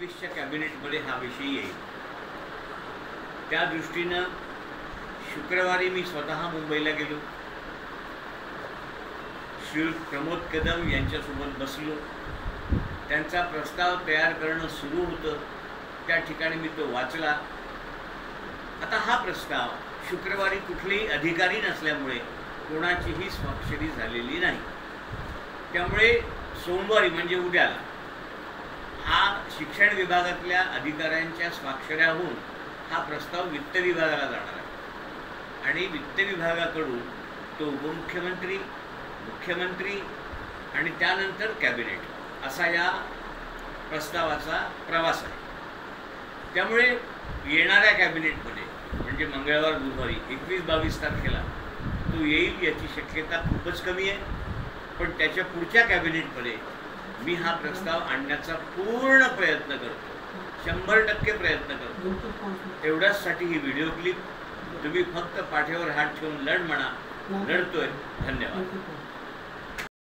2021च्या कॅबिनेटमध्ये हा विषय येईल। त्या दृष्टीनं शुक्रवारी मी स्वतः मुंबईला गेलो, श्री प्रमोद कदम यांच्यासोबत बसलो, त्यांचा प्रस्ताव तयार करणं सुरू होतं। त्या ठिकाणी मी तो वाचला। आता हा प्रस्ताव शुक्रवारी कुठलेही अधिकारी नसल्यामुळे कोणाचीही स्वाक्षरी झालेली नाही, त्यामुळे सोमवारी म्हणजे उद्याला हा शिक्षण विभागातल्या अधिकाऱ्यांच्या स्वाक्षऱ्या होऊन हा प्रस्ताव वित्त विभागाला जाणार आहे आणि वित्त विभागाकडून तो उपमुख्यमंत्री, मुख्यमंत्री आणि त्यानंतर कॅबिनेट असा या प्रस्तावाचा प्रवास आहे। त्यामुळे येणाऱ्या कॅबिनेटमध्ये म्हणजे मंगळवार बुधवारी 21-22 तारखेला तो येईल याची शक्यता खूपच कमी आहे, पण त्याच्या पुढच्या कॅबिनेटमध्ये मी हा प्रस्ताव आणण्याचा पूर्ण प्रयत्न करतो, 100% प्रयत्न करतो। एवढ्याचसाठी ही व्हिडिओ क्लिप तुम्ही फक्त पाठीवर हात ठेवून लढ म्हणा, लढतोय। धन्यवाद।